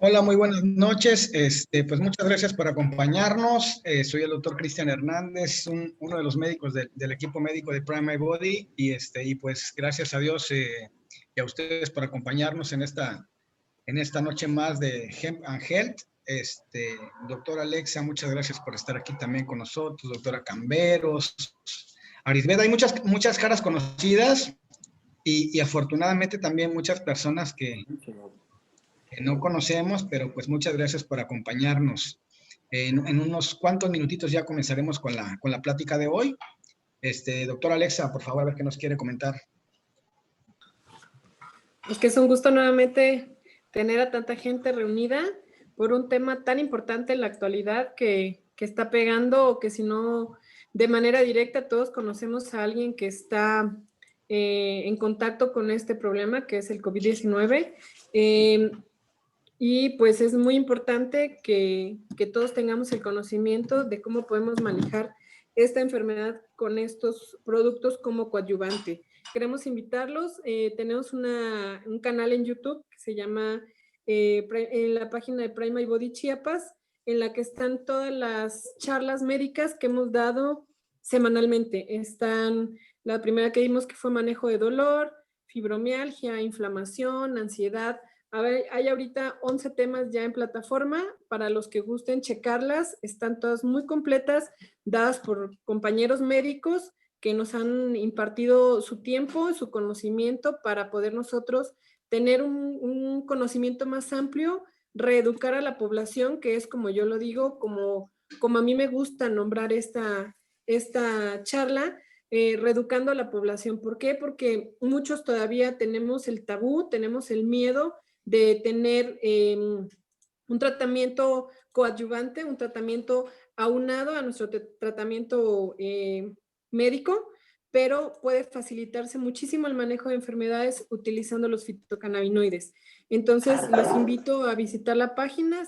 Hola, muy buenas noches. Pues muchas gracias por acompañarnos. Soy el doctor Cristian Hernández, uno de los médicos del equipo médico de Prime My Body y pues gracias a Dios y a ustedes por acompañarnos en esta noche más de Hemp and Health. Doctora Alexa, muchas gracias por estar aquí también con nosotros. Doctora Camberos, Arisbeda, hay muchas caras conocidas y afortunadamente también muchas personas que no conocemos, pero pues muchas gracias por acompañarnos. En unos cuantos minutitos ya comenzaremos con la plática de hoy. Doctora Alexa, por favor, a ver qué nos quiere comentar. Es que es un gusto nuevamente tener a tanta gente reunida por un tema tan importante en la actualidad que está pegando, o que si no de manera directa todos conocemos a alguien que está en contacto con este problema que es el COVID-19. Y pues es muy importante que todos tengamos el conocimiento de cómo podemos manejar esta enfermedad con estos productos como coadyuvante. Queremos invitarlos, tenemos un canal en YouTube que se llama, en la página de Prime My Body Chiapas, en la que están todas las charlas médicas que hemos dado semanalmente. Están, la primera que vimos que fue manejo de dolor, fibromialgia, inflamación, ansiedad. A ver, hay ahorita 11 temas ya en plataforma, para los que gusten checarlas, están todas muy completas, dadas por compañeros médicos que nos han impartido su tiempo, su conocimiento, para poder nosotros tener un conocimiento más amplio, reeducar a la población, que es como yo lo digo, como a mí me gusta nombrar esta charla, reeducando a la población. ¿Por qué? Porque muchos todavía tenemos el tabú, tenemos el miedo de tener un tratamiento coadyuvante, un tratamiento aunado a nuestro tratamiento médico, pero puede facilitarse muchísimo el manejo de enfermedades utilizando los fitocannabinoides. Entonces, los invito a visitar la página.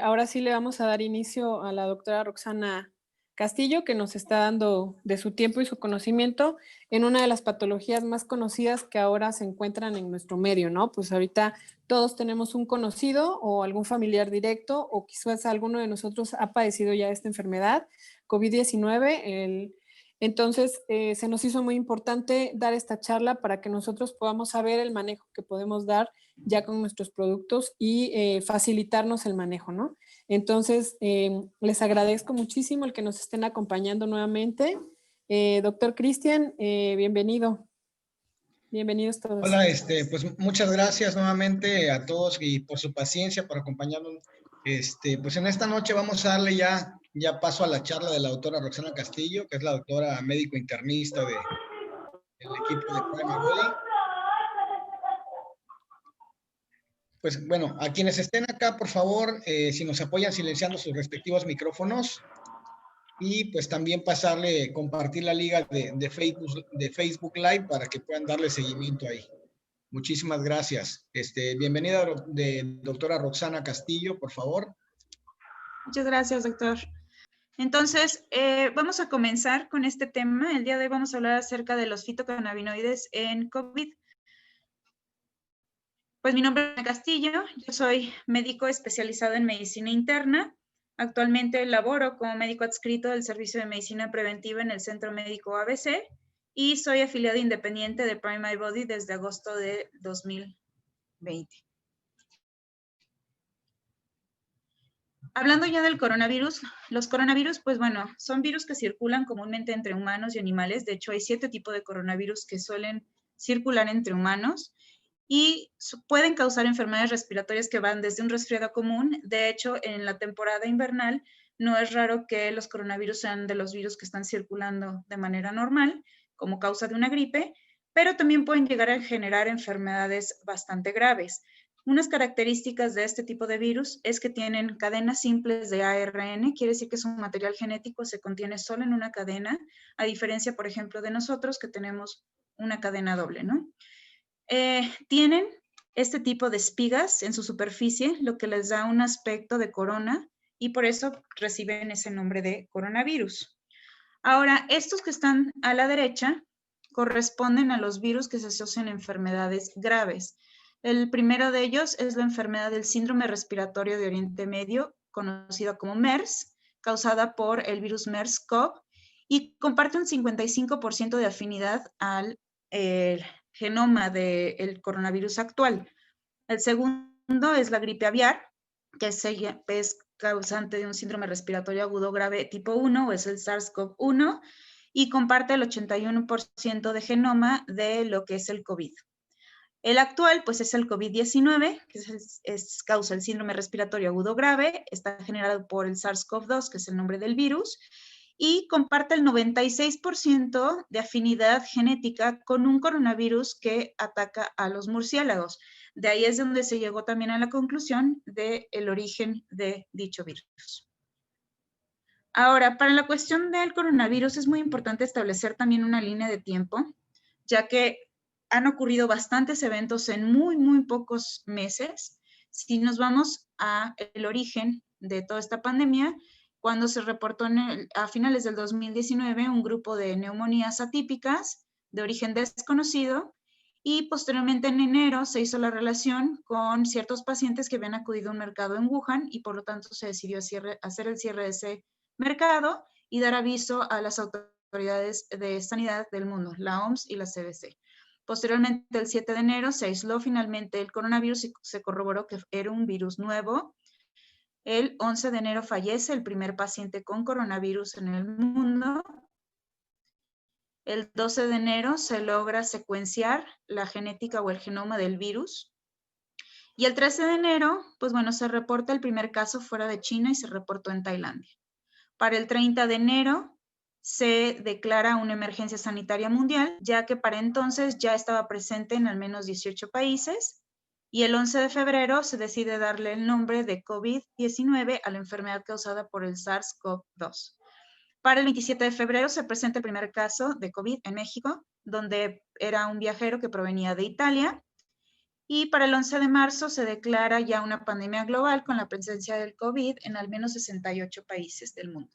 Ahora sí le vamos a dar inicio a la doctora Roxana Castillo, que nos está dando de su tiempo y su conocimiento en una de las patologías más conocidas que ahora se encuentran en nuestro medio, ¿no? Pues ahorita todos tenemos un conocido o algún familiar directo, o quizás alguno de nosotros ha padecido ya esta enfermedad, COVID-19. Entonces, se nos hizo muy importante dar esta charla para que nosotros podamos saber el manejo que podemos dar ya con nuestros productos y facilitarnos el manejo, ¿no? Entonces, les agradezco muchísimo el que nos estén acompañando nuevamente. Doctor Cristian, bienvenido. Bienvenidos todos. Hola, pues muchas gracias nuevamente a todos y por su paciencia, por acompañarnos. Pues en esta noche vamos a darle ya paso a la charla de la doctora Roxana Castillo, que es la doctora médico internista del equipo de Prime My Body. Pues bueno, a quienes estén acá, por favor, si nos apoyan silenciando sus respectivos micrófonos, y pues también compartir la liga de Facebook Live para que puedan darle seguimiento ahí. Muchísimas gracias. Bienvenida, doctora Roxana Castillo, por favor. Muchas gracias, doctor. Entonces, vamos a comenzar con este tema. El día de hoy vamos a hablar acerca de los fitocannabinoides en COVID. Pues mi nombre es Roxana Castillo, yo soy médico especializado en medicina interna. Actualmente laboro como médico adscrito del Servicio de Medicina Preventiva en el Centro Médico ABC y soy afiliado independiente de Prime My Body desde agosto de 2020. Hablando ya del coronavirus, los coronavirus, pues bueno, son virus que circulan comúnmente entre humanos y animales. De hecho, hay 7 tipos de coronavirus que suelen circular entre humanos y pueden causar enfermedades respiratorias que van desde un resfriado común. De hecho, en la temporada invernal no es raro que los coronavirus sean de los virus que están circulando de manera normal, como causa de una gripe, pero también pueden llegar a generar enfermedades bastante graves. Unas características de este tipo de virus es que tienen cadenas simples de ARN, quiere decir que su material genético se contiene solo en una cadena, a diferencia, por ejemplo, de nosotros que tenemos una cadena doble, ¿no? Tienen este tipo de espigas en su superficie, lo que les da un aspecto de corona y por eso reciben ese nombre de coronavirus. Ahora, estos que están a la derecha corresponden a los virus que se asocian a enfermedades graves. El primero de ellos es la enfermedad del síndrome respiratorio de Oriente Medio, conocida como MERS, causada por el virus MERS-CoV, y comparte un 55% de afinidad al genoma del coronavirus actual. El segundo es la gripe aviar, que es causante de un síndrome respiratorio agudo grave tipo 1, o es el SARS-CoV-1, y comparte el 81% de genoma de lo que es el COVID. El actual, pues, es el COVID-19, que causa el síndrome respiratorio agudo grave, está generado por el SARS-CoV-2, que es el nombre del virus, y comparte el 96% de afinidad genética con un coronavirus que ataca a los murciélagos. De ahí es donde se llegó también a la conclusión del origen de dicho virus. Ahora, para la cuestión del coronavirus es muy importante establecer también una línea de tiempo, ya que han ocurrido bastantes eventos en muy, muy pocos meses. Si nos vamos al origen de toda esta pandemia, cuando se reportó a finales del 2019 un grupo de neumonías atípicas de origen desconocido, y posteriormente en enero se hizo la relación con ciertos pacientes que habían acudido a un mercado en Wuhan, y por lo tanto se decidió hacer el cierre de ese mercado y dar aviso a las autoridades de sanidad del mundo, la OMS y la CDC. Posteriormente, el 7 de enero, se aisló finalmente el coronavirus y se corroboró que era un virus nuevo. El 11 de enero fallece el primer paciente con coronavirus en el mundo. El 12 de enero se logra secuenciar la genética o el genoma del virus. Y el 13 de enero, pues bueno, se reporta el primer caso fuera de China y se reportó en Tailandia. Para el 30 de enero se declara una emergencia sanitaria mundial, ya que para entonces ya estaba presente en al menos 18 países, y el 11 de febrero se decide darle el nombre de COVID-19 a la enfermedad causada por el SARS-CoV-2. Para el 27 de febrero se presenta el primer caso de COVID en México, donde era un viajero que provenía de Italia, y para el 11 de marzo se declara ya una pandemia global con la presencia del COVID en al menos 68 países del mundo.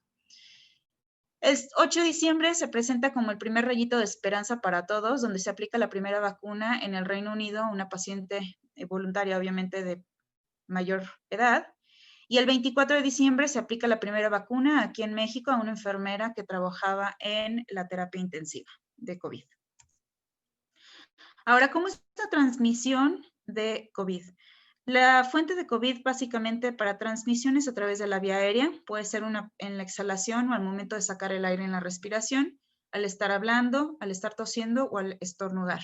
El 8 de diciembre se presenta como el primer rayito de esperanza para todos, donde se aplica la primera vacuna en el Reino Unido a una paciente voluntaria, obviamente de mayor edad. Y el 24 de diciembre se aplica la primera vacuna aquí en México a una enfermera que trabajaba en la terapia intensiva de COVID. Ahora, ¿cómo es la transmisión de COVID? La fuente de COVID básicamente para transmisiones a través de la vía aérea puede ser en la exhalación o al momento de sacar el aire en la respiración, al estar hablando, al estar tosiendo o al estornudar.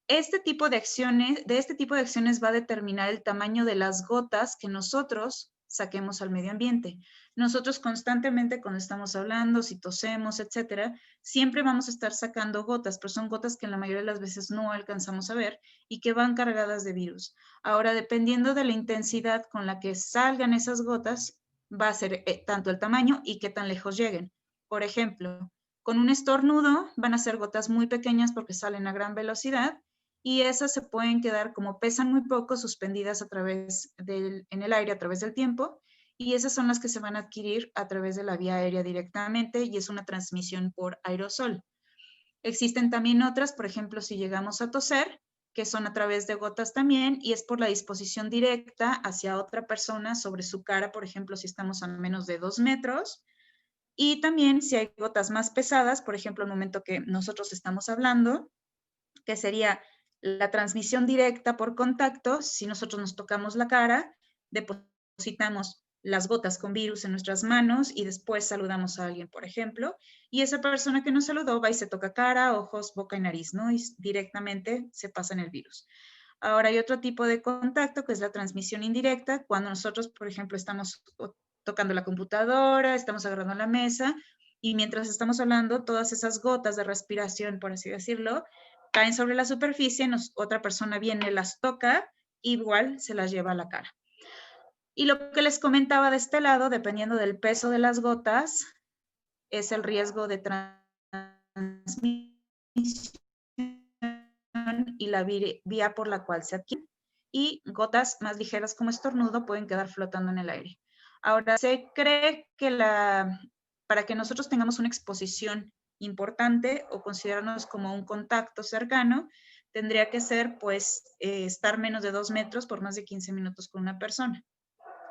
De este tipo de acciones va a determinar el tamaño de las gotas que nosotros saquemos al medio ambiente. Nosotros constantemente cuando estamos hablando, si tosemos, etcétera, siempre vamos a estar sacando gotas, pero son gotas que en la mayoría de las veces no alcanzamos a ver y que van cargadas de virus. Ahora, dependiendo de la intensidad con la que salgan esas gotas, va a ser tanto el tamaño y qué tan lejos lleguen. Por ejemplo, con un estornudo van a ser gotas muy pequeñas porque salen a gran velocidad, y esas se pueden quedar, como pesan muy poco, suspendidas en el aire a través del tiempo, y esas son las que se van a adquirir a través de la vía aérea directamente, y es una transmisión por aerosol. Existen también otras, por ejemplo, si llegamos a toser, que son a través de gotas también, y es por la disposición directa hacia otra persona sobre su cara, por ejemplo, si estamos a menos de 2 metros, y también si hay gotas más pesadas, por ejemplo, el momento que nosotros estamos hablando, que sería la transmisión directa por contacto. Si nosotros nos tocamos la cara, depositamos las gotas con virus en nuestras manos y después saludamos a alguien, por ejemplo, y esa persona que nos saludó va y se toca cara, ojos, boca y nariz, ¿no? Y directamente se pasan el virus. Ahora hay otro tipo de contacto que es la transmisión indirecta, cuando nosotros, por ejemplo, estamos tocando la computadora, estamos agarrando la mesa, y mientras estamos hablando, todas esas gotas de respiración, por así decirlo, caen sobre la superficie, otra persona viene, las toca, igual se las lleva a la cara. Y lo que les comentaba de este lado, dependiendo del peso de las gotas, es el riesgo de transmisión y la vía por la cual se adquiere. Y gotas más ligeras como estornudo pueden quedar flotando en el aire. Ahora, se cree que para que nosotros tengamos una exposición importante o considerarnos como un contacto cercano, tendría que ser, pues, estar menos de 2 metros por más de 15 minutos con una persona,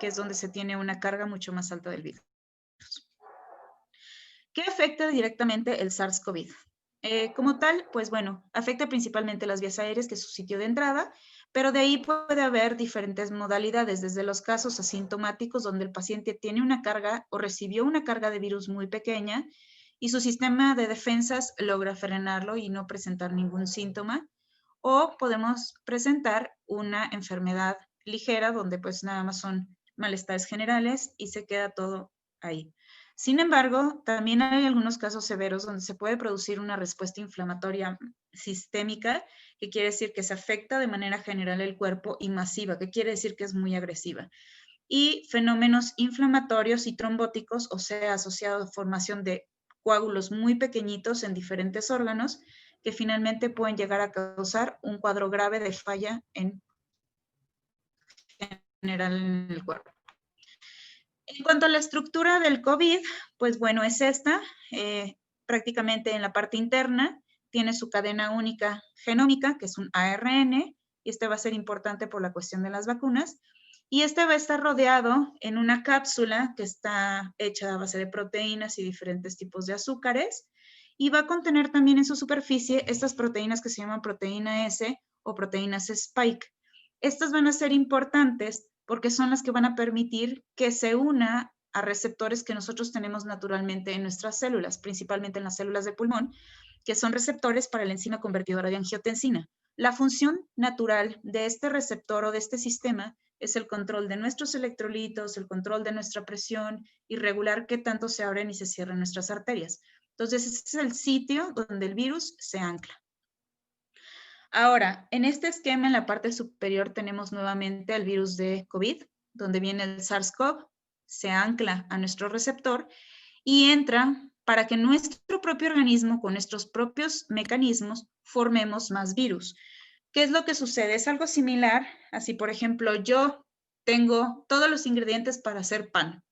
que es donde se tiene una carga mucho más alta del virus. ¿Qué afecta directamente el SARS-CoV? Como tal, pues bueno, afecta principalmente las vías aéreas, que es su sitio de entrada, pero de ahí puede haber diferentes modalidades, desde los casos asintomáticos, donde el paciente tiene una carga o recibió una carga de virus muy pequeña y su sistema de defensas logra frenarlo y no presentar ningún síntoma, o podemos presentar una enfermedad ligera, donde pues nada más son malestares generales y se queda todo ahí. Sin embargo, también hay algunos casos severos donde se puede producir una respuesta inflamatoria sistémica, que quiere decir que se afecta de manera general el cuerpo, y masiva, que quiere decir que es muy agresiva. Y fenómenos inflamatorios y trombóticos, o sea, asociados a formación de coágulos muy pequeñitos en diferentes órganos, que finalmente pueden llegar a causar un cuadro grave de falla en general en el cuerpo. En cuanto a la estructura del COVID, pues bueno, es esta. Prácticamente en la parte interna tiene su cadena única genómica, que es un ARN, y este va a ser importante por la cuestión de las vacunas. Y este va a estar rodeado en una cápsula que está hecha a base de proteínas y diferentes tipos de azúcares, y va a contener también en su superficie estas proteínas que se llaman proteína S o proteínas Spike. Estas van a ser importantes porque son las que van a permitir que se una a receptores que nosotros tenemos naturalmente en nuestras células, principalmente en las células de pulmón, que son receptores para la enzima convertidora de angiotensina. La función natural de este receptor o de este sistema es el control de nuestros electrolitos, el control de nuestra presión y regular qué tanto se abren y se cierran nuestras arterias. Entonces, ese es el sitio donde el virus se ancla. Ahora, en este esquema, en la parte superior, tenemos nuevamente el virus de COVID, donde viene el SARS-CoV, se ancla a nuestro receptor y entra para que nuestro propio organismo, con nuestros propios mecanismos, formemos más virus. ¿Qué es lo que sucede? Es algo similar, así por ejemplo, yo tengo todos los ingredientes para hacer pan,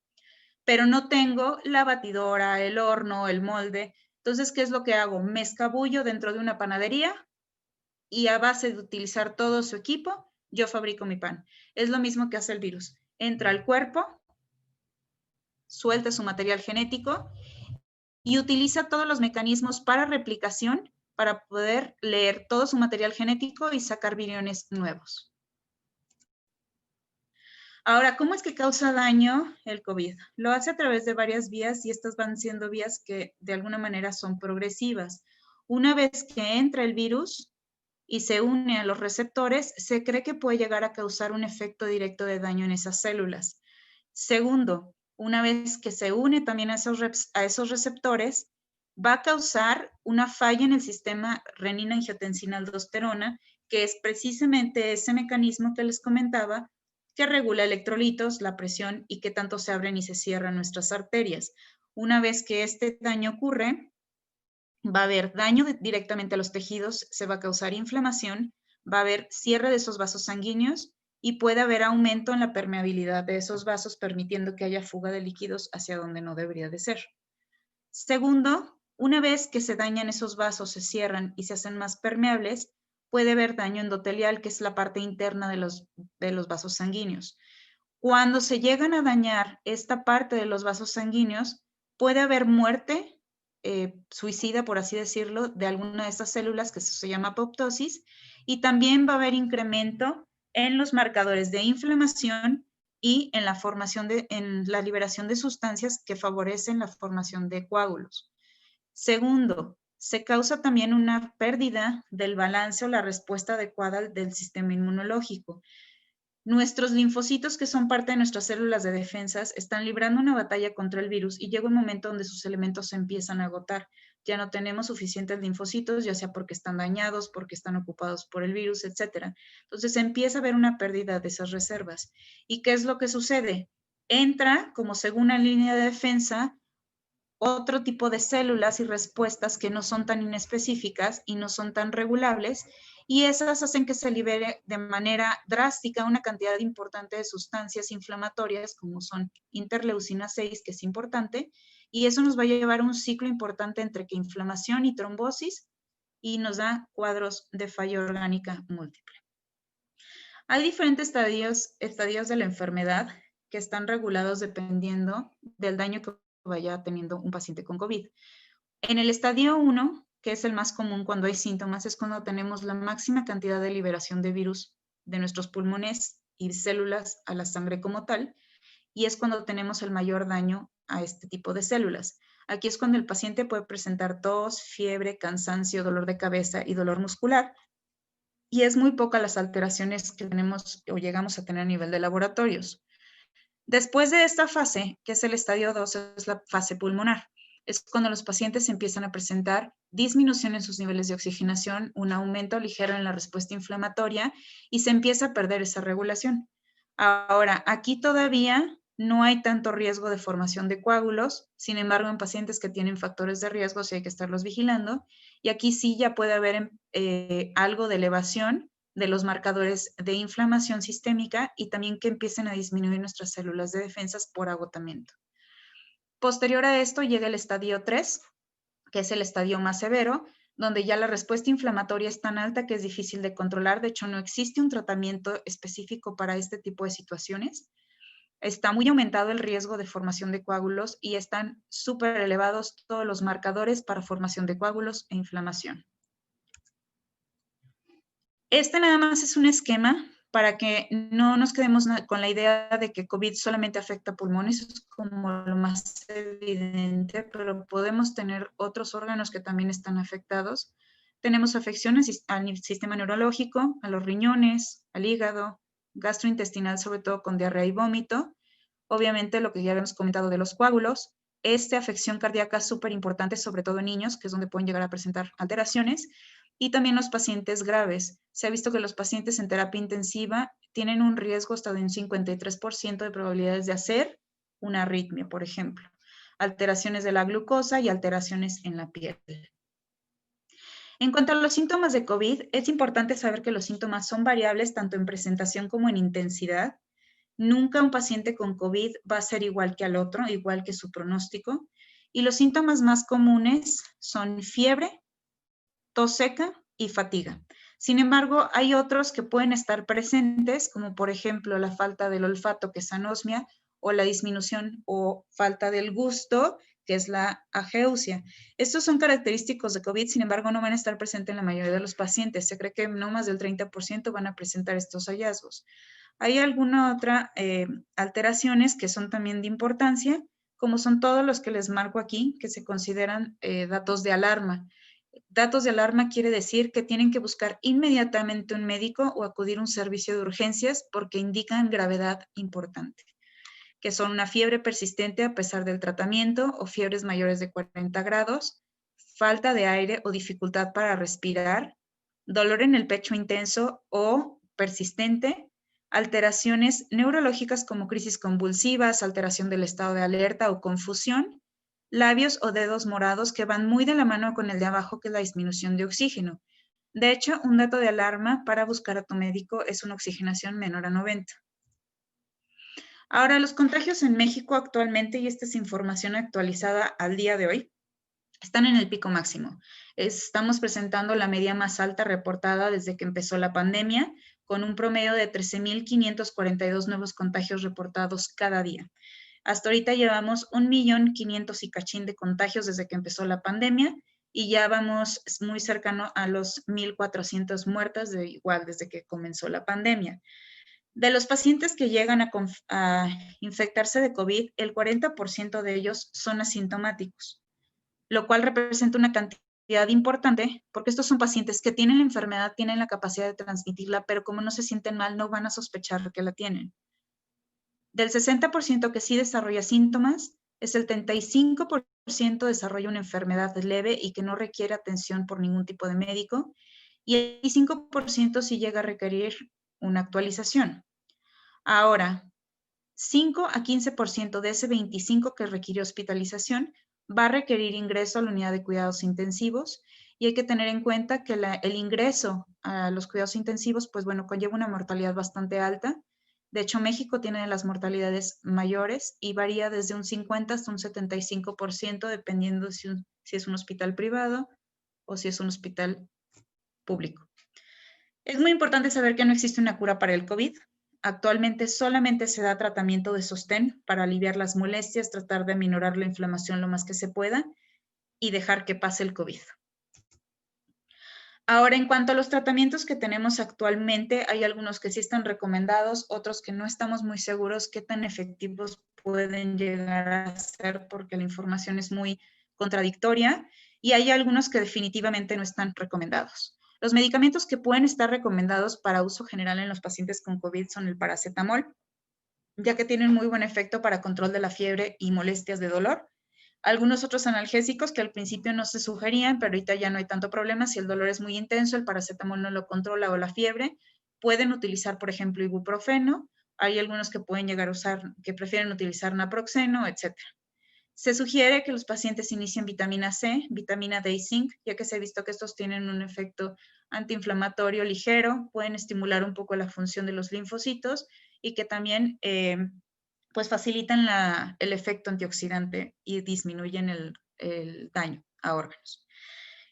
pero no tengo la batidora, el horno, el molde. Entonces, ¿qué es lo que hago? Me escabullo dentro de una panadería y a base de utilizar todo su equipo, yo fabrico mi pan. Es lo mismo que hace el virus. Entra al cuerpo, suelta su material genético y utiliza todos los mecanismos para replicación para poder leer todo su material genético y sacar viriones nuevos. Ahora, ¿cómo es que causa daño el COVID? Lo hace a través de varias vías, y estas van siendo vías que de alguna manera son progresivas. Una vez que entra el virus y se une a los receptores, se cree que puede llegar a causar un efecto directo de daño en esas células. Segundo, una vez que se une también a esos receptores, va a causar una falla en el sistema renina-angiotensina-aldosterona, que es precisamente ese mecanismo que les comentaba, que regula electrolitos, la presión y qué tanto se abren y se cierran nuestras arterias. Una vez que este daño ocurre, va a haber daño directamente a los tejidos, se va a causar inflamación, va a haber cierre de esos vasos sanguíneos y puede haber aumento en la permeabilidad de esos vasos, permitiendo que haya fuga de líquidos hacia donde no debería de ser. Segundo, una vez que se dañan esos vasos, se cierran y se hacen más permeables, puede haber daño endotelial, que es la parte interna de los vasos sanguíneos. Cuando se llegan a dañar esta parte de los vasos sanguíneos, puede haber muerte suicida, por así decirlo, de alguna de estas células, que se llama apoptosis, y también va a haber incremento en los marcadores de inflamación y en la liberación de sustancias que favorecen la formación de coágulos. Segundo, se causa también una pérdida del balance o la respuesta adecuada del sistema inmunológico. Nuestros linfocitos, que son parte de nuestras células de defensas, están librando una batalla contra el virus y llega un momento donde sus elementos se empiezan a agotar. Ya no tenemos suficientes linfocitos, ya sea porque están dañados, porque están ocupados por el virus, etc. Entonces empieza a haber una pérdida de esas reservas. ¿Y qué es lo que sucede? Entra como segunda línea de defensa otro tipo de células y respuestas que no son tan inespecíficas y no son tan regulables, y esas hacen que se libere de manera drástica una cantidad importante de sustancias inflamatorias, como son interleucina 6, que es importante, y eso nos va a llevar a un ciclo importante entre que inflamación y trombosis, y nos da cuadros de falla orgánica múltiple. Hay diferentes estadios de la enfermedad que están regulados dependiendo del daño que vaya teniendo un paciente con COVID. En el estadio 1, que es el más común cuando hay síntomas, es cuando tenemos la máxima cantidad de liberación de virus de nuestros pulmones y células a la sangre como tal, y es cuando tenemos el mayor daño a este tipo de células. Aquí es cuando el paciente puede presentar tos, fiebre, cansancio, dolor de cabeza y dolor muscular, y es muy poca las alteraciones que tenemos o llegamos a tener a nivel de laboratorios. Después de esta fase, que es el estadio 2, es la fase pulmonar. Es cuando los pacientes empiezan a presentar disminución en sus niveles de oxigenación, un aumento ligero en la respuesta inflamatoria y se empieza a perder esa regulación. Ahora, aquí todavía no hay tanto riesgo de formación de coágulos, sin embargo, en pacientes que tienen factores de riesgo sí hay que estarlos vigilando, y aquí sí ya puede haber algo de elevación de los marcadores de inflamación sistémica y también que empiecen a disminuir nuestras células de defensas por agotamiento. Posterior a esto llega el estadio 3, que es el estadio más severo, donde ya la respuesta inflamatoria es tan alta que es difícil de controlar. De hecho, no existe un tratamiento específico para este tipo de situaciones. Está muy aumentado el riesgo de formación de coágulos y están súper elevados todos los marcadores para formación de coágulos e inflamación. Este nada más es un esquema para que no nos quedemos con la idea de que COVID solamente afecta pulmones, es como lo más evidente, pero podemos tener otros órganos que también están afectados. Tenemos afecciones al sistema neurológico, a los riñones, al hígado, gastrointestinal, sobre todo con diarrea y vómito. Obviamente lo que ya habíamos comentado de los coágulos. Esta afección cardíaca es súper importante, sobre todo en niños, que es donde pueden llegar a presentar alteraciones. Y también los pacientes graves. Se ha visto que los pacientes en terapia intensiva tienen un riesgo hasta de un 53% de probabilidades de hacer una arritmia, por ejemplo. Alteraciones de la glucosa y alteraciones en la piel. En cuanto a los síntomas de COVID, es importante saber que los síntomas son variables tanto en presentación como en intensidad. Nunca un paciente con COVID va a ser igual que al otro, igual que su pronóstico. Y los síntomas más comunes son fiebre, tos seca y fatiga. Sin embargo, hay otros que pueden estar presentes, como por ejemplo la falta del olfato, que es anosmia, o la disminución o falta del gusto, que es la ageusia. Estos son característicos de COVID, sin embargo, no van a estar presentes en la mayoría de los pacientes. Se cree que no más del 30% van a presentar estos hallazgos. Hay alguna otra alteraciones que son también de importancia, como son todos los que les marco aquí, que se consideran datos de alarma. Datos de alarma quiere decir que tienen que buscar inmediatamente un médico o acudir a un servicio de urgencias porque indican gravedad importante, que son una fiebre persistente a pesar del tratamiento o fiebres mayores de 40 grados, falta de aire o dificultad para respirar, dolor en el pecho intenso o persistente, alteraciones neurológicas como crisis convulsivas, alteración del estado de alerta o confusión, labios o dedos morados que van muy de la mano con el de abajo, que es la disminución de oxígeno. De hecho, un dato de alarma para buscar a tu médico es una oxigenación menor a 90. Ahora, los contagios en México actualmente, y esta es información actualizada al día de hoy, están en el pico máximo. Estamos presentando la media más alta reportada desde que empezó la pandemia, con un promedio de 13,542 nuevos contagios reportados cada día. Hasta ahorita llevamos 1,500,000 y cachín de contagios desde que empezó la pandemia y ya vamos muy cercano a los 1,400 muertas igual desde que comenzó la pandemia. De los pacientes que llegan a infectarse de COVID, el 40% de ellos son asintomáticos, lo cual representa una cantidad importante porque estos son pacientes que tienen la enfermedad, tienen la capacidad de transmitirla, pero como no se sienten mal, no van a sospechar que la tienen. Del 60% que sí desarrolla síntomas, el 75% desarrolla una enfermedad leve y que no requiere atención por ningún tipo de médico, y el 5% sí llega a requerir una actualización. Ahora, 5 a 15% de ese 25% que requiere hospitalización va a requerir ingreso a la unidad de cuidados intensivos, y hay que tener en cuenta que el ingreso a los cuidados intensivos, pues bueno, conlleva una mortalidad bastante alta. De hecho, México tiene las mortalidades mayores y varía desde un 50 hasta un 75%, dependiendo si es un hospital privado o si es un hospital público. Es muy importante saber que no existe una cura para el COVID. Actualmente solamente se da tratamiento de sostén para aliviar las molestias, tratar de aminorar la inflamación lo más que se pueda y dejar que pase el COVID. Ahora, en cuanto a los tratamientos que tenemos actualmente, hay algunos que sí están recomendados, otros que no estamos muy seguros qué tan efectivos pueden llegar a ser porque la información es muy contradictoria y hay algunos que definitivamente no están recomendados. Los medicamentos que pueden estar recomendados para uso general en los pacientes con COVID son el paracetamol, ya que tienen muy buen efecto para control de la fiebre y molestias de dolor. Algunos otros analgésicos que al principio no se sugerían, pero ahorita ya no hay tanto problema. Si el dolor es muy intenso, el paracetamol no lo controla o la fiebre, pueden utilizar, por ejemplo, ibuprofeno. Hay algunos que pueden llegar a usar, que prefieren utilizar naproxeno, etc. Se sugiere que los pacientes inicien vitamina C, vitamina D y zinc, ya que se ha visto que estos tienen un efecto antiinflamatorio ligero, pueden estimular un poco la función de los linfocitos y que también pues facilitan el efecto antioxidante y disminuyen el daño a órganos.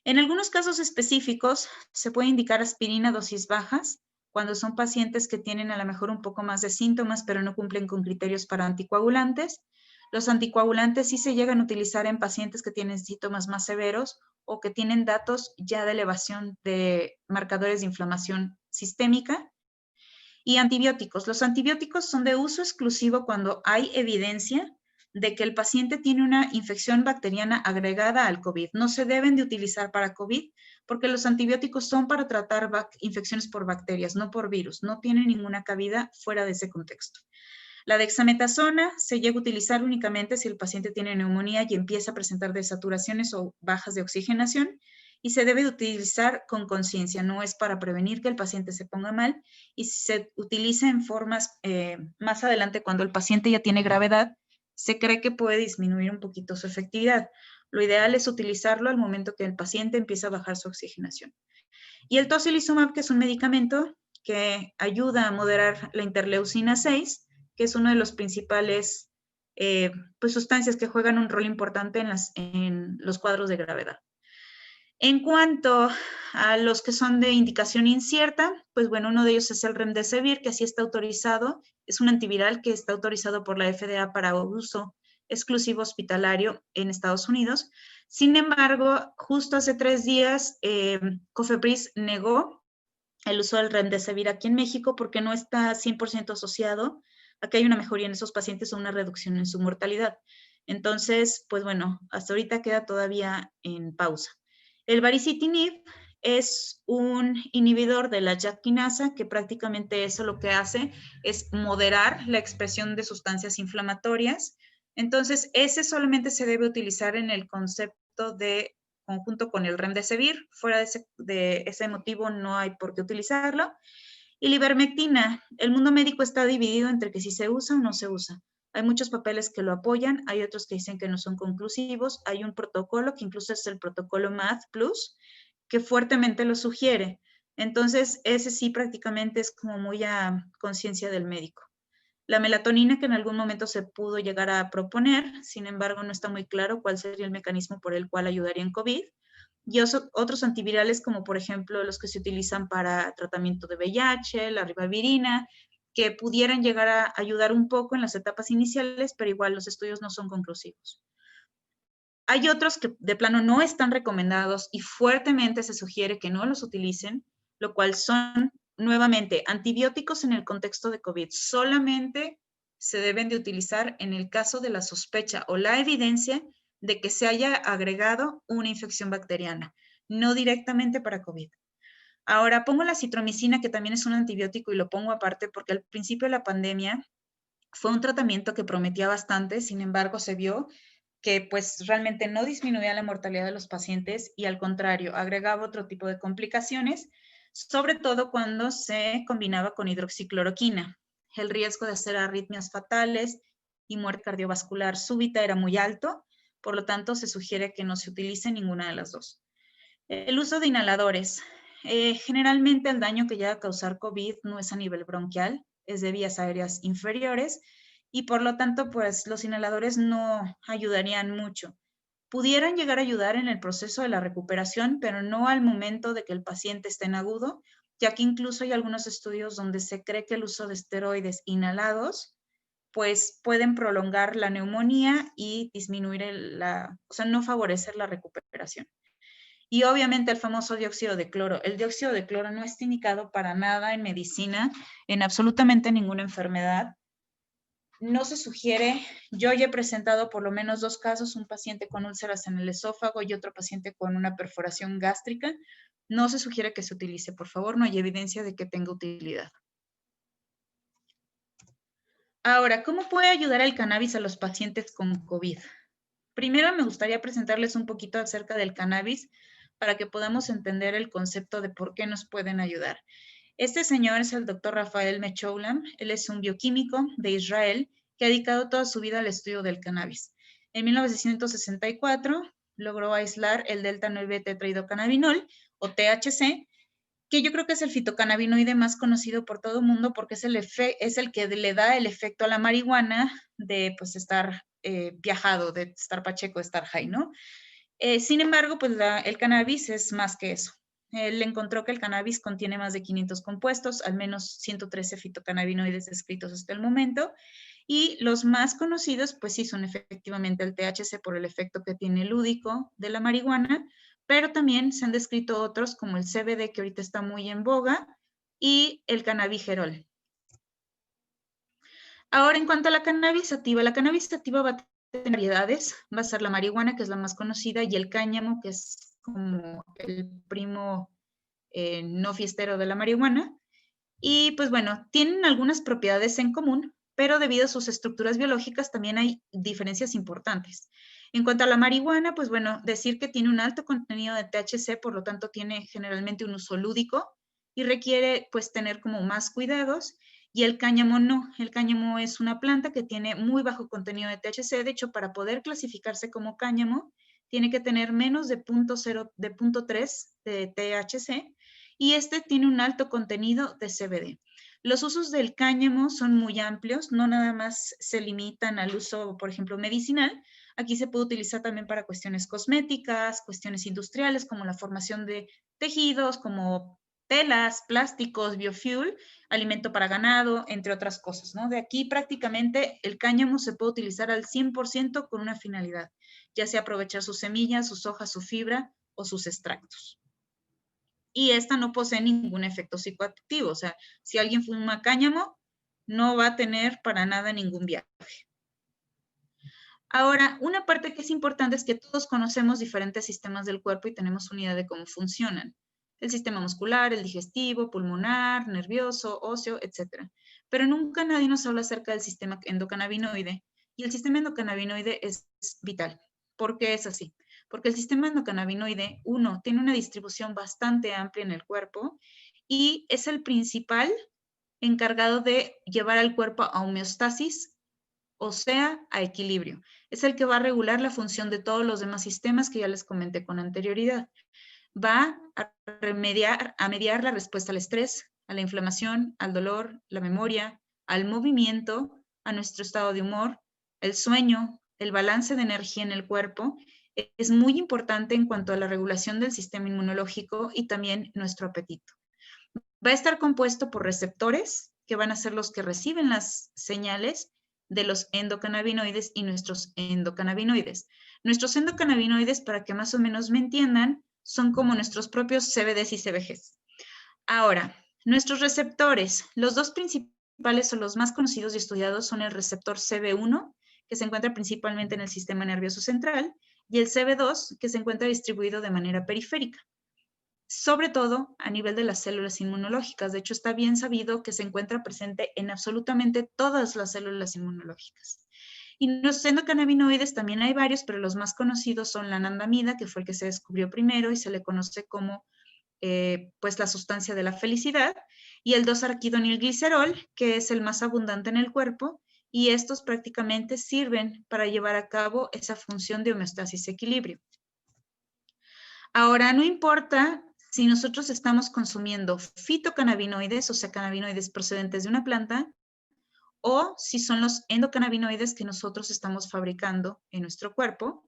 En algunos casos específicos se puede indicar aspirina a dosis bajas cuando son pacientes que tienen a lo mejor un poco más de síntomas pero no cumplen con criterios para anticoagulantes. Los anticoagulantes sí se llegan a utilizar en pacientes que tienen síntomas más severos o que tienen datos ya de elevación de marcadores de inflamación sistémica. Y antibióticos. Los antibióticos son de uso exclusivo cuando hay evidencia de que el paciente tiene una infección bacteriana agregada al COVID. No se deben de utilizar para COVID porque los antibióticos son para tratar infecciones por bacterias, no por virus. No tienen ninguna cabida fuera de ese contexto. La dexametasona se llega a utilizar únicamente si el paciente tiene neumonía y empieza a presentar desaturaciones o bajas de oxigenación y se debe utilizar con conciencia, no es para prevenir que el paciente se ponga mal y si se utiliza en formas más adelante cuando el paciente ya tiene gravedad, se cree que puede disminuir un poquito su efectividad. Lo ideal es utilizarlo al momento que el paciente empieza a bajar su oxigenación. Y el tocilizumab, que es un medicamento que ayuda a moderar la interleucina 6, que es uno de los principales pues sustancias que juegan un rol importante en los cuadros de gravedad. En cuanto a los que son de indicación incierta, pues bueno, uno de ellos es el remdesivir, que así está autorizado, es un antiviral que está autorizado por la FDA para uso exclusivo hospitalario en Estados Unidos. Sin embargo, justo hace 3 días, COFEPRIS negó el uso del remdesivir aquí en México porque no está 100% asociado a que hay una mejoría en esos pacientes o una reducción en su mortalidad. Entonces, pues bueno, hasta ahorita queda todavía en pausa. El baricitinib es un inhibidor de la JAK quinasa que prácticamente eso lo que hace es moderar la expresión de sustancias inflamatorias. Entonces, ese solamente se debe utilizar en el concepto de conjunto con el remdesivir. Fuera de ese motivo no hay por qué utilizarlo. Y la ivermectina, el mundo médico está dividido entre que si se usa o no se usa. Hay muchos papeles que lo apoyan, hay otros que dicen que no son conclusivos, hay un protocolo que incluso es el protocolo MAD Plus, que fuertemente lo sugiere. Entonces, ese sí prácticamente es como muy a conciencia del médico. La melatonina que en algún momento se pudo llegar a proponer, sin embargo, no está muy claro cuál sería el mecanismo por el cual ayudaría en COVID. Y otros antivirales como por ejemplo los que se utilizan para tratamiento de VIH, la ribavirina, que pudieran llegar a ayudar un poco en las etapas iniciales, pero igual los estudios no son conclusivos. Hay otros que de plano no están recomendados y fuertemente se sugiere que no los utilicen, lo cual son nuevamente antibióticos en el contexto de COVID. Solamente se deben de utilizar en el caso de la sospecha o la evidencia de que se haya agregado una infección bacteriana, no directamente para COVID. Ahora pongo la citromicina, que también es un antibiótico, y lo pongo aparte porque al principio de la pandemia fue un tratamiento que prometía bastante, sin embargo se vio que pues realmente no disminuía la mortalidad de los pacientes y al contrario, agregaba otro tipo de complicaciones, sobre todo cuando se combinaba con hidroxicloroquina. El riesgo de hacer arritmias fatales y muerte cardiovascular súbita era muy alto, por lo tanto se sugiere que no se utilice ninguna de las dos. El uso de inhaladores. Generalmente el daño que llega a causar COVID no es a nivel bronquial, es de vías aéreas inferiores y por lo tanto pues los inhaladores no ayudarían mucho. pudieran llegar a ayudar en el proceso de la recuperación, pero no al momento de que el paciente esté en agudo, ya que incluso hay algunos estudios donde se cree que el uso de esteroides inhalados pues pueden prolongar la neumonía y disminuir o sea, no favorecer la recuperación. Y obviamente el famoso dióxido de cloro. El dióxido de cloro no está indicado para nada en medicina, en absolutamente ninguna enfermedad. No se sugiere, yo ya he presentado por lo menos 2 casos, un paciente con úlceras en el esófago y otro paciente con una perforación gástrica. No se sugiere que se utilice, por favor, no hay evidencia de que tenga utilidad. Ahora, ¿cómo puede ayudar el cannabis a los pacientes con COVID? Primero me gustaría presentarles un poquito acerca del cannabis para que podamos entender el concepto de por qué nos pueden ayudar. Este señor es el doctor Rafael Mechoulam. Él es un bioquímico de Israel que ha dedicado toda su vida al estudio del cannabis. En 1964 logró aislar el delta 9 tetrahidrocannabinol o THC, que yo creo que es el fitocannabinoide más conocido por todo el mundo porque es el que le da el efecto a la marihuana de pues estar viajado, de estar pacheco, de estar high, ¿no? Sin embargo, pues el cannabis es más que eso. Él encontró que el cannabis contiene más de 500 compuestos, al menos 113 fitocannabinoides descritos hasta el momento, y los más conocidos, pues sí, son efectivamente el THC por el efecto que tiene lúdico de la marihuana, pero también se han descrito otros como el CBD, que ahorita está muy en boga, y el cannabigerol. Ahora, en cuanto a la cannabis sativa va a tener variedades. Va a ser la marihuana, que es la más conocida, y el cáñamo, que es como el primo no fiestero de la marihuana. Y pues bueno, tienen algunas propiedades en común, pero debido a sus estructuras biológicas también hay diferencias importantes. En cuanto a la marihuana, pues bueno, decir que tiene un alto contenido de THC, por lo tanto tiene generalmente un uso lúdico y requiere pues tener como más cuidados. Y el cáñamo no, el cáñamo es una planta que tiene muy bajo contenido de THC, de hecho para poder clasificarse como cáñamo tiene que tener menos de 0.3 de THC y este tiene un alto contenido de CBD. Los usos del cáñamo son muy amplios, no nada más se limitan al uso, por ejemplo, medicinal. Aquí se puede utilizar también para cuestiones cosméticas, cuestiones industriales, como la formación de tejidos, como telas, plásticos, biofuel, alimento para ganado, entre otras cosas, ¿no? De aquí prácticamente el cáñamo se puede utilizar al 100% con una finalidad, ya sea aprovechar sus semillas, sus hojas, su fibra o sus extractos. Y esta no posee ningún efecto psicoactivo, o sea, si alguien fuma cáñamo, no va a tener para nada ningún viaje. Ahora, una parte que es importante es que todos conocemos diferentes sistemas del cuerpo y tenemos una idea de cómo funcionan. El sistema muscular, el digestivo, pulmonar, nervioso, óseo, etc. Pero nunca nadie nos habla acerca del sistema endocannabinoide. Y el sistema endocannabinoide es vital. ¿Por qué es así? Porque el sistema endocannabinoide, uno, tiene una distribución bastante amplia en el cuerpo y es el principal encargado de llevar al cuerpo a homeostasis, o sea, a equilibrio. Es el que va a regular la función de todos los demás sistemas que ya les comenté con anterioridad. Va a mediar la respuesta al estrés, a la inflamación, al dolor, la memoria, al movimiento, a nuestro estado de humor, el sueño, el balance de energía en el cuerpo. Es muy importante en cuanto a la regulación del sistema inmunológico y también nuestro apetito. Va a estar compuesto por receptores, que van a ser los que reciben las señales de los endocannabinoides y nuestros endocannabinoides. Nuestros endocannabinoides, para que más o menos me entiendan, son como nuestros propios CBDs y CBGs. Ahora, nuestros receptores, los dos principales o los más conocidos y estudiados son el receptor CB1, que se encuentra principalmente en el sistema nervioso central, y el CB2, que se encuentra distribuido de manera periférica, sobre todo a nivel de las células inmunológicas. De hecho, está bien sabido que se encuentra presente en absolutamente todas las células inmunológicas. Y los endocannabinoides también hay varios, pero los más conocidos son la anandamida, que fue el que se descubrió primero y se le conoce como pues la sustancia de la felicidad, y el 2-arquidonilglicerol, que es el más abundante en el cuerpo, y estos prácticamente sirven para llevar a cabo esa función de homeostasis-equilibrio. Ahora, no importa si nosotros estamos consumiendo fitocannabinoides, o sea, cannabinoides procedentes de una planta, o si son los endocannabinoides que nosotros estamos fabricando en nuestro cuerpo,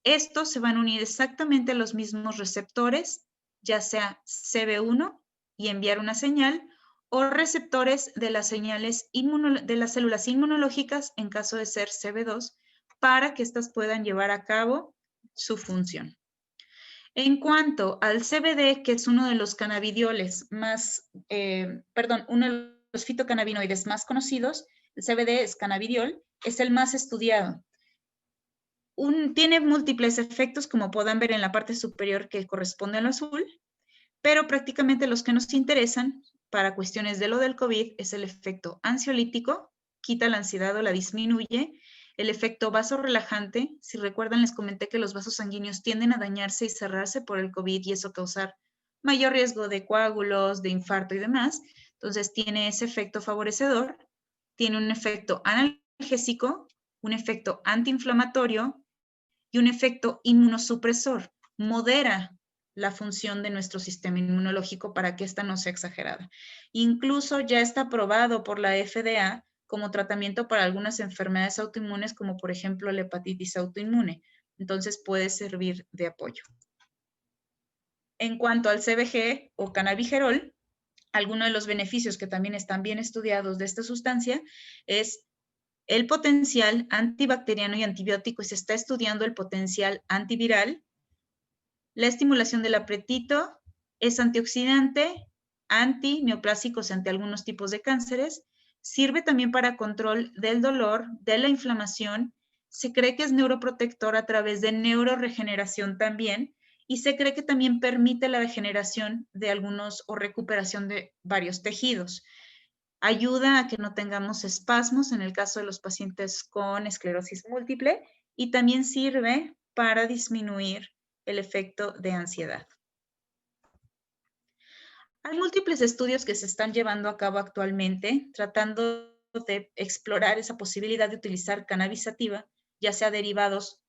Estos se van a unir exactamente a los mismos receptores, ya sea CB1 y enviar una señal, o receptores de las señales de las células inmunológicas en caso de ser CB2, para que éstas puedan llevar a cabo su función. En cuanto al CBD, que es uno de los cannabidioles más, uno de los fitocannabinoides más conocidos, el CBD es cannabidiol, es el más estudiado. Tiene múltiples efectos, como puedan ver en la parte superior que corresponde al azul, pero prácticamente los que nos interesan para cuestiones de lo del COVID es el efecto ansiolítico, quita la ansiedad o la disminuye, el efecto vasorrelajante. Si recuerdan, les comenté que los vasos sanguíneos tienden a dañarse y cerrarse por el COVID y eso causar mayor riesgo de coágulos, de infarto y demás. Entonces tiene ese efecto favorecedor, tiene un efecto analgésico, un efecto antiinflamatorio y un efecto inmunosupresor. Modera la función de nuestro sistema inmunológico para que ésta no sea exagerada. Incluso ya está aprobado por la FDA como tratamiento para algunas enfermedades autoinmunes, como por ejemplo la hepatitis autoinmune. Entonces puede servir de apoyo. En cuanto al CBG o cannabigerol, algunos de los beneficios que también están bien estudiados de esta sustancia es el potencial antibacteriano y antibiótico, y se está estudiando el potencial antiviral. La estimulación del apetito, es antioxidante, antineoplásicos ante algunos tipos de cánceres, sirve también para control del dolor, de la inflamación, se cree que es neuroprotector a través de neuroregeneración también, y se cree que también permite la regeneración de algunos o recuperación de varios tejidos. Ayuda a que no tengamos espasmos en el caso de los pacientes con esclerosis múltiple, y también sirve para disminuir el efecto de ansiedad. Hay múltiples estudios que se están llevando a cabo actualmente tratando de explorar esa posibilidad de utilizar cannabis sativa, ya sea derivados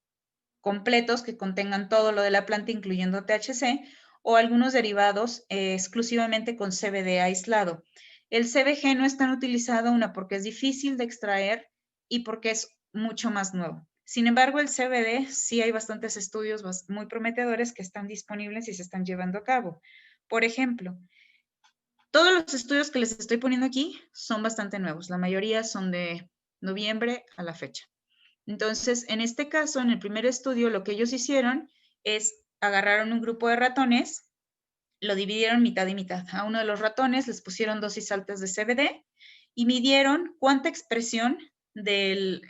completos que contengan todo lo de la planta, incluyendo THC, o algunos derivados exclusivamente con CBD aislado. El CBG no es tan utilizado, una, porque es difícil de extraer y porque es mucho más nuevo. Sin embargo, el CBD sí hay bastantes estudios muy prometedores que están disponibles y se están llevando a cabo. Por ejemplo, todos los estudios que les estoy poniendo aquí son bastante nuevos. La mayoría son de noviembre a la fecha. Entonces, en este caso, en el primer estudio, lo que ellos hicieron es agarraron un grupo de ratones, lo dividieron mitad y mitad. A uno de los ratones les pusieron dosis altas de CBD y midieron cuánta expresión de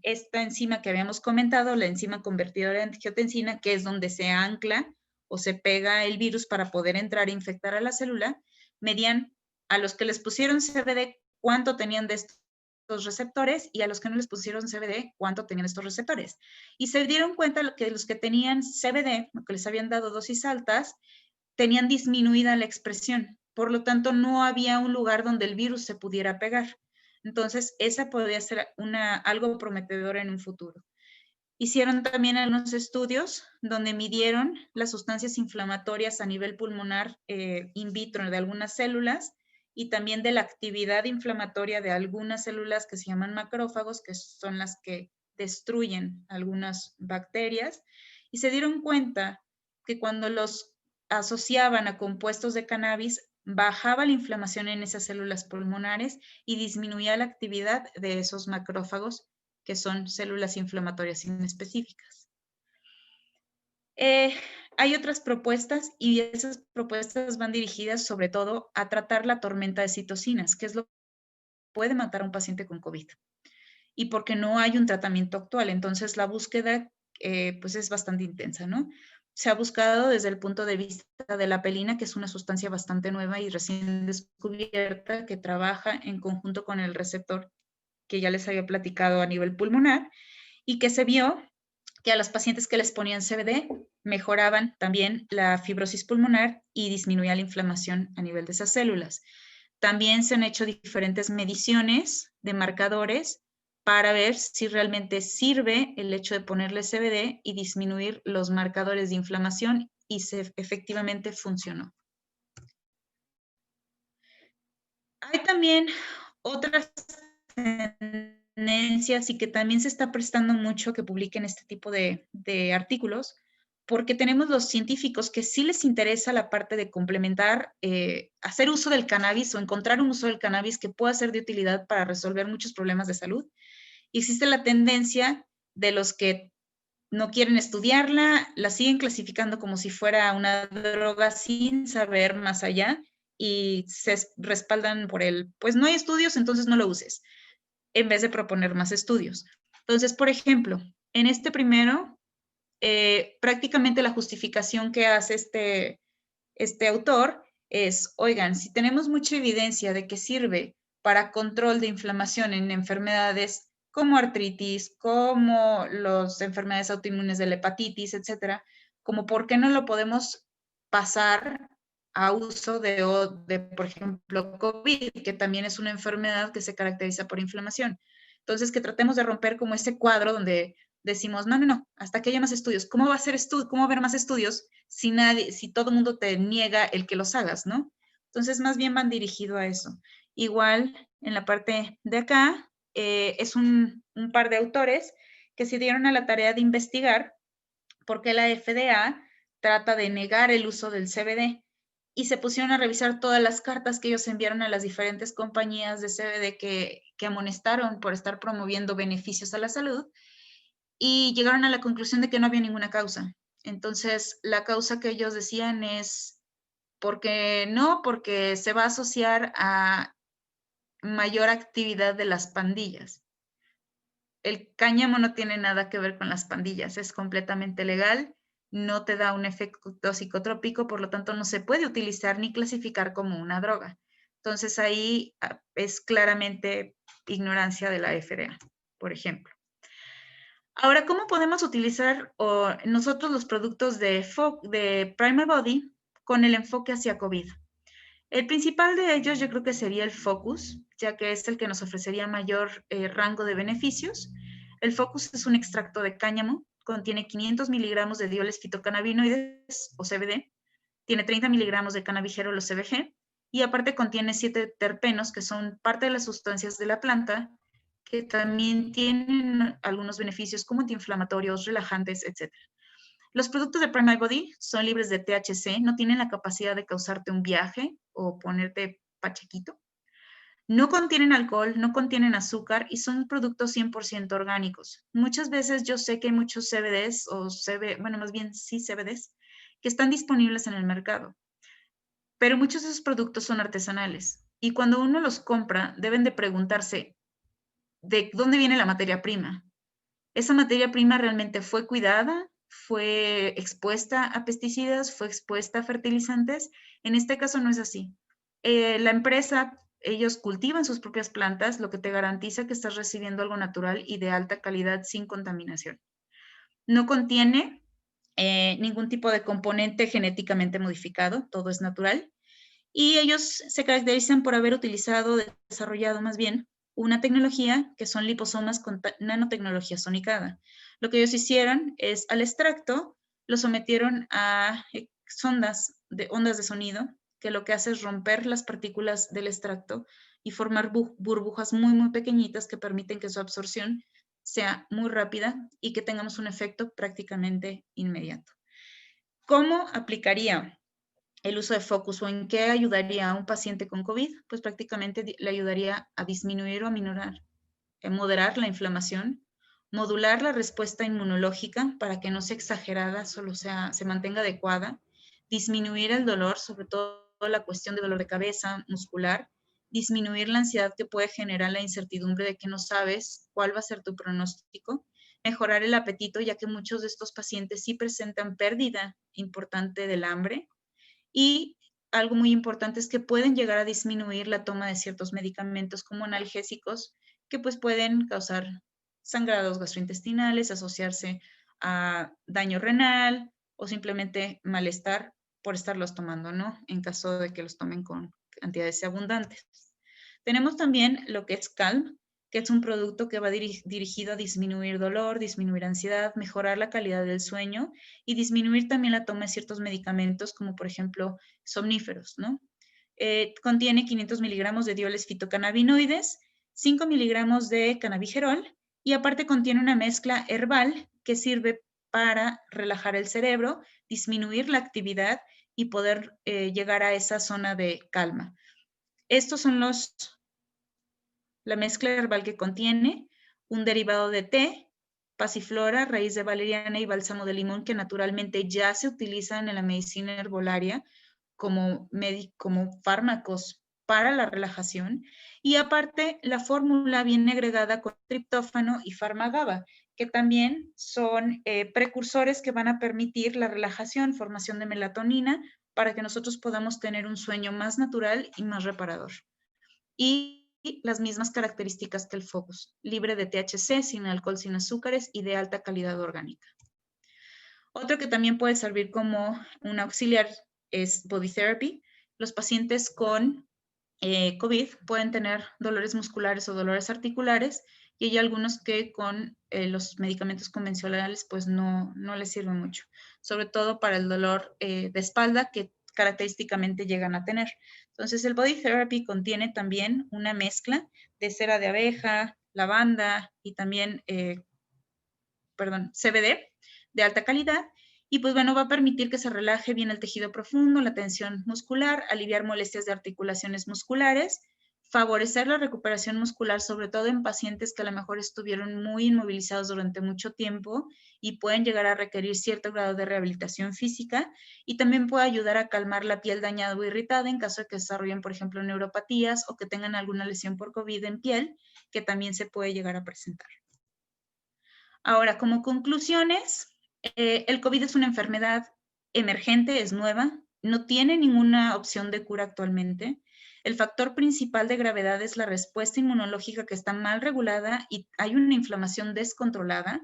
esta enzima que habíamos comentado, la enzima convertidora de angiotensina, que es donde se ancla o se pega el virus para poder entrar e infectar a la célula. Medían a los que les pusieron CBD cuánto tenían de estos receptores, y a los que no les pusieron CBD cuánto tenían estos receptores. Y se dieron cuenta que los que tenían CBD, que les habían dado dosis altas, tenían disminuida la expresión. Por lo tanto, no había un lugar donde el virus se pudiera pegar. Entonces, esa podría ser algo prometedor en un futuro. Hicieron también algunos estudios donde midieron las sustancias inflamatorias a nivel pulmonar in vitro de algunas células, y también de la actividad inflamatoria de algunas células que se llaman macrófagos, que son las que destruyen algunas bacterias, y se dieron cuenta que cuando los asociaban a compuestos de cannabis, bajaba la inflamación en esas células pulmonares y disminuía la actividad de esos macrófagos, que son células inflamatorias inespecíficas. Hay otras propuestas, y esas propuestas van dirigidas sobre todo a tratar la tormenta de citocinas, que es lo que puede matar a un paciente con COVID, y porque no hay un tratamiento actual. Entonces la búsqueda pues es bastante intensa, ¿no? Se ha buscado desde el punto de vista de la apelina, que es una sustancia bastante nueva y recién descubierta, que trabaja en conjunto con el receptor que ya les había platicado a nivel pulmonar, y que se vio que a los pacientes que les ponían CBD mejoraban también la fibrosis pulmonar y disminuía la inflamación a nivel de esas células. También se han hecho diferentes mediciones de marcadores para ver si realmente sirve el hecho de ponerle CBD y disminuir los marcadores de inflamación, y efectivamente funcionó. Hay también otras tendencias tendencias y que también se está prestando mucho que publiquen este tipo de artículos, porque tenemos los científicos que sí les interesa la parte de complementar, hacer uso del cannabis o encontrar un uso del cannabis que pueda ser de utilidad para resolver muchos problemas de salud. Y existe la tendencia de los que no quieren estudiarla, la siguen clasificando como si fuera una droga sin saber más allá y se respaldan por pues no hay estudios, entonces no lo uses, en vez de proponer más estudios. Entonces, por ejemplo, en este primero, prácticamente la justificación que hace este autor es, oigan, si tenemos mucha evidencia de que sirve para control de inflamación en enfermedades como artritis, como las enfermedades autoinmunes de la hepatitis, etcétera, como por qué no lo podemos pasar a uso de, por ejemplo, COVID, que también es una enfermedad que se caracteriza por inflamación. Entonces, que tratemos de romper como ese cuadro donde decimos, no, hasta que haya más estudios. ¿Cómo va a ser cómo haber más estudios si todo el mundo te niega el que los hagas, ¿no? Entonces, más bien van dirigido a eso. Igual, en la parte de acá, es un par de autores que se dieron a la tarea de investigar por qué la FDA trata de negar el uso del CBD y se pusieron a revisar todas las cartas que ellos enviaron a las diferentes compañías de CBD que amonestaron por estar promoviendo beneficios a la salud y llegaron a la conclusión de que no había ninguna causa. Entonces, la causa que ellos decían es porque se va a asociar a mayor actividad de las pandillas. El cáñamo no tiene nada que ver con las pandillas, es completamente legal, no te da un efecto psicotrópico, por lo tanto no se puede utilizar ni clasificar como una droga. Entonces ahí es claramente ignorancia de la FDA, por ejemplo. Ahora, ¿cómo podemos utilizar nosotros los productos de Primal Body con el enfoque hacia COVID? El principal de ellos yo creo que sería el Focus, ya que es el que nos ofrecería mayor rango de beneficios. El Focus es un extracto de cáñamo, contiene 500 miligramos de dioles fitocannabinoides o CBD, tiene 30 miligramos de cannabigerol o CBG y aparte contiene 7 terpenos que son parte de las sustancias de la planta que también tienen algunos beneficios como antiinflamatorios, relajantes, etc. Los productos de Primal Body son libres de THC, no tienen la capacidad de causarte un viaje o ponerte pachequito. No contienen alcohol, no contienen azúcar y son productos 100% orgánicos. Muchas veces yo sé que hay muchos CBDs más bien sí CBDs, que están disponibles en el mercado. Pero muchos de esos productos son artesanales y cuando uno los compra deben de preguntarse de dónde viene la materia prima. ¿Esa materia prima realmente fue cuidada? ¿Fue expuesta a pesticidas? ¿Fue expuesta a fertilizantes? En este caso no es así. La empresa, ellos cultivan sus propias plantas, lo que te garantiza que estás recibiendo algo natural y de alta calidad sin contaminación. No contiene ningún tipo de componente genéticamente modificado, todo es natural. Y ellos se caracterizan por haber desarrollado más bien, una tecnología que son liposomas con nanotecnología sonicada. Lo que ellos hicieron es al extracto lo sometieron a ondas de sonido, que lo que hace es romper las partículas del extracto y formar burbujas muy, muy pequeñitas que permiten que su absorción sea muy rápida y que tengamos un efecto prácticamente inmediato. ¿Cómo aplicaría el uso de Focus o en qué ayudaría a un paciente con COVID? Pues prácticamente le ayudaría a disminuir o a moderar la inflamación, modular la respuesta inmunológica para que no sea exagerada, solo se mantenga adecuada, disminuir el dolor, sobre todo la cuestión de dolor de cabeza, muscular, disminuir la ansiedad que puede generar la incertidumbre de que no sabes cuál va a ser tu pronóstico, mejorar el apetito, ya que muchos de estos pacientes sí presentan pérdida importante del hambre, y algo muy importante es que pueden llegar a disminuir la toma de ciertos medicamentos como analgésicos que pues pueden causar sangrados gastrointestinales, asociarse a daño renal o simplemente malestar por estarlos tomando, ¿no? En caso de que los tomen con cantidades abundantes. Tenemos también lo que es Calm, que es un producto que va dirigido a disminuir dolor, disminuir ansiedad, mejorar la calidad del sueño y disminuir también la toma de ciertos medicamentos como por ejemplo somníferos, ¿no? Contiene 500 miligramos de dioles fitocannabinoides 5 miligramos de cannabigerol y aparte contiene una mezcla herbal que sirve para relajar el cerebro, disminuir la actividad y poder llegar a esa zona de calma. Estos son la mezcla herbal que contiene un derivado de té, pasiflora, raíz de valeriana y bálsamo de limón, que naturalmente ya se utilizan en la medicina herbolaria como fármacos para la relajación. Y aparte, la fórmula viene agregada con triptófano y farmagaba, que también son precursores que van a permitir la relajación, formación de melatonina, para que nosotros podamos tener un sueño más natural y más reparador. Y las mismas características que el Focus, libre de THC, sin alcohol, sin azúcares y de alta calidad orgánica. Otro que también puede servir como un auxiliar es Body Therapy. Los pacientes con COVID pueden tener dolores musculares o dolores articulares y hay algunos que con los medicamentos convencionales pues no les sirve mucho, sobre todo para el dolor de espalda que característicamente llegan a tener. Entonces el Body Therapy contiene también una mezcla de cera de abeja, lavanda y también CBD de alta calidad. Y pues bueno, va a permitir que se relaje bien el tejido profundo, la tensión muscular, aliviar molestias de articulaciones musculares, favorecer la recuperación muscular, sobre todo en pacientes que a lo mejor estuvieron muy inmovilizados durante mucho tiempo y pueden llegar a requerir cierto grado de rehabilitación física, y también puede ayudar a calmar la piel dañada o irritada en caso de que desarrollen, por ejemplo, neuropatías o que tengan alguna lesión por COVID en piel, que también se puede llegar a presentar. Ahora, como conclusiones, el COVID es una enfermedad emergente, es nueva, no tiene ninguna opción de cura actualmente. El factor principal de gravedad es la respuesta inmunológica que está mal regulada y hay una inflamación descontrolada.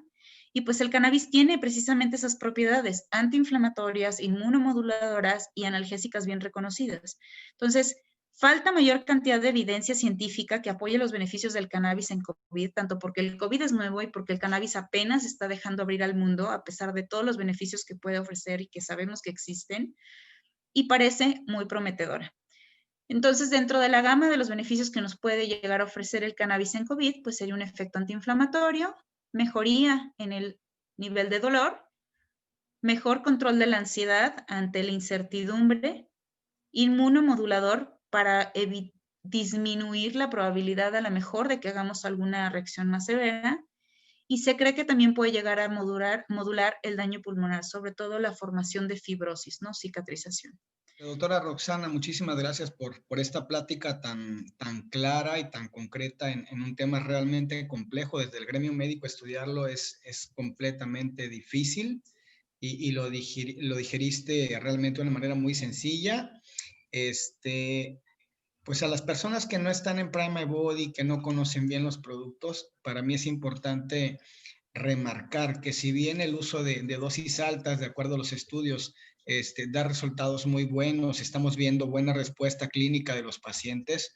Y pues el cannabis tiene precisamente esas propiedades antiinflamatorias, inmunomoduladoras y analgésicas bien reconocidas. Entonces, falta mayor cantidad de evidencia científica que apoye los beneficios del cannabis en COVID, tanto porque el COVID es nuevo y porque el cannabis apenas está dejando abrir al mundo, a pesar de todos los beneficios que puede ofrecer y que sabemos que existen, y parece muy prometedora. Entonces, dentro de la gama de los beneficios que nos puede llegar a ofrecer el cannabis en COVID, pues sería un efecto antiinflamatorio, mejoría en el nivel de dolor, mejor control de la ansiedad ante la incertidumbre, inmunomodulador para disminuir la probabilidad a lo mejor de que hagamos alguna reacción más severa, y se cree que también puede llegar a modular el daño pulmonar, sobre todo la formación de fibrosis, ¿no? Cicatrización. Doctora Roxana, muchísimas gracias por esta plática tan clara y tan concreta en un tema realmente complejo. Desde el gremio médico estudiarlo es completamente difícil y lo digeriste realmente de una manera muy sencilla. Pues a las personas que no están en Prime My Body, que no conocen bien los productos, para mí es importante remarcar que si bien el uso de dosis altas, de acuerdo a los estudios, da resultados muy buenos, estamos viendo buena respuesta clínica de los pacientes,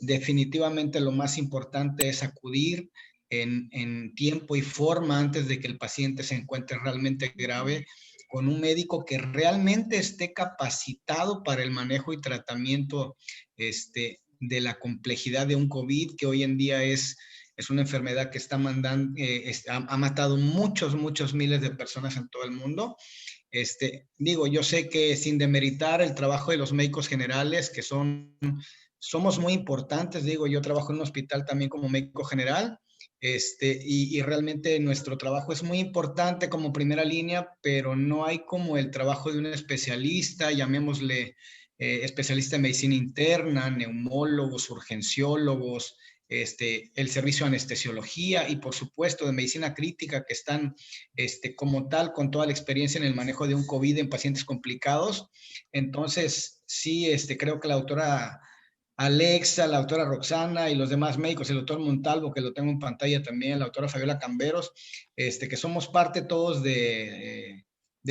definitivamente lo más importante es acudir en tiempo y forma antes de que el paciente se encuentre realmente grave, con un médico que realmente esté capacitado para el manejo y tratamiento de la complejidad de un COVID, que hoy en día es una enfermedad que ha matado muchos miles de personas en todo el mundo. Yo sé que sin demeritar el trabajo de los médicos generales, que somos muy importantes, yo trabajo en un hospital también como médico general, y realmente nuestro trabajo es muy importante como primera línea, pero no hay como el trabajo de un especialista, llamémosle especialista en medicina interna, neumólogos, urgenciólogos, el servicio de anestesiología y por supuesto de medicina crítica, que están como tal con toda la experiencia en el manejo de un COVID en pacientes complicados. Entonces, sí, creo que la doctora Alexa, la doctora Roxana y los demás médicos, el doctor Montalvo, que lo tengo en pantalla también, la doctora Fabiola Camberos, que somos parte todos del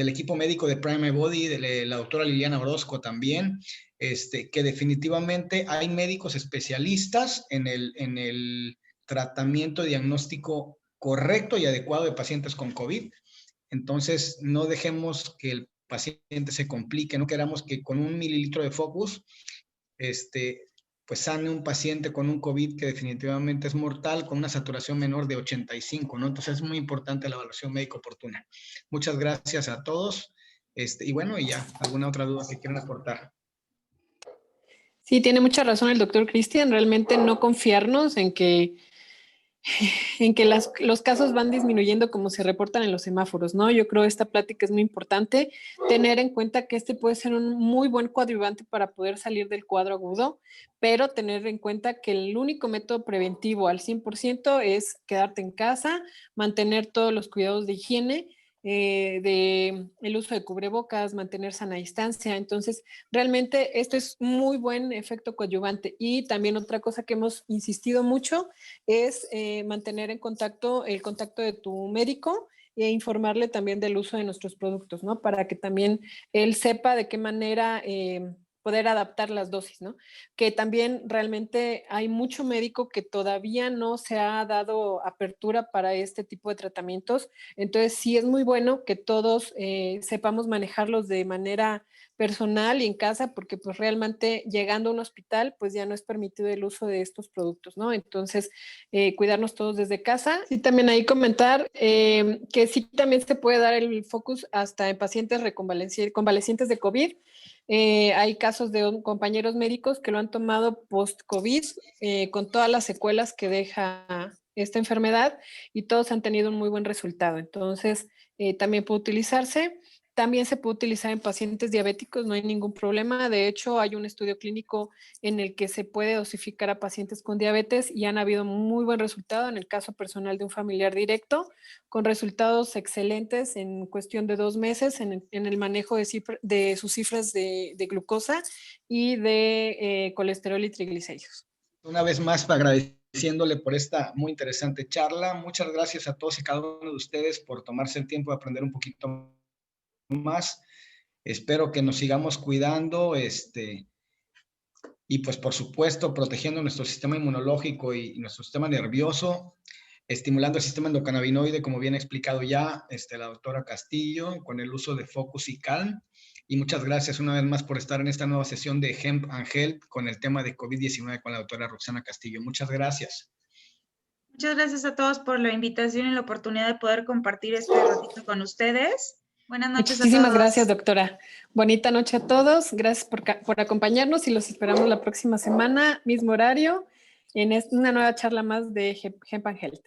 equipo médico de Prime My Body, de la doctora Liliana Orozco también, que definitivamente hay médicos especialistas en el tratamiento diagnóstico correcto y adecuado de pacientes con COVID. Entonces, no dejemos que el paciente se complique, no queramos que con 1 mililitro de Focus, pues sane un paciente con un COVID que definitivamente es mortal, con una saturación menor de 85, ¿no? Entonces es muy importante la evaluación médica oportuna. Muchas gracias a todos. Y bueno, y ya, ¿alguna otra duda que quieran aportar? Sí, tiene mucha razón el doctor Cristian, realmente no confiarnos en que los casos van disminuyendo como se reportan en los semáforos, ¿no? Yo creo que esta plática es muy importante, tener en cuenta que este puede ser un muy buen coadyuvante para poder salir del cuadro agudo, pero tener en cuenta que el único método preventivo al 100% es quedarte en casa, mantener todos los cuidados de higiene, de el uso de cubrebocas, mantener sana distancia. Entonces, realmente esto es muy buen efecto coadyuvante. Y también otra cosa que hemos insistido mucho es mantener en contacto el contacto de tu médico e informarle también del uso de nuestros productos, ¿no? Para que también él sepa de qué manera poder adaptar las dosis, ¿no? Que también realmente hay mucho médico que todavía no se ha dado apertura para este tipo de tratamientos. Entonces, sí es muy bueno que todos sepamos manejarlos de manera personal y en casa, porque pues realmente llegando a un hospital, pues ya no es permitido el uso de estos productos, ¿no? Entonces, cuidarnos todos desde casa. Y también ahí comentar que sí también se puede dar el focus hasta en pacientes convalecientes de COVID. Hay casos de compañeros médicos que lo han tomado post-COVID con todas las secuelas que deja esta enfermedad y todos han tenido un muy buen resultado. Entonces, también puede utilizarse. También se puede utilizar en pacientes diabéticos, no hay ningún problema. De hecho, hay un estudio clínico en el que se puede dosificar a pacientes con diabetes y han habido muy buen resultado en el caso personal de un familiar directo, con resultados excelentes en cuestión de 2 meses en el manejo de sus cifras de glucosa y de colesterol y triglicéridos. Una vez más, agradeciéndole por esta muy interesante charla. Muchas gracias a todos y cada uno de ustedes por tomarse el tiempo de aprender un poquito más. Espero que nos sigamos cuidando, y pues por supuesto protegiendo nuestro sistema inmunológico y nuestro sistema nervioso, estimulando el sistema endocannabinoide, como bien ha explicado ya la doctora Castillo, con el uso de Focus y Calm. Y muchas gracias una vez más por estar en esta nueva sesión de Hemp and Health con el tema de COVID-19 con la doctora Roxana Castillo. Muchas gracias. Muchas gracias a todos por la invitación y la oportunidad de poder compartir este ratito con ustedes. Buenas noches a todos. Muchísimas gracias, doctora. Bonita noche a todos. Gracias por acompañarnos y los esperamos la próxima semana, mismo horario, en una nueva charla más de Hemp and Health.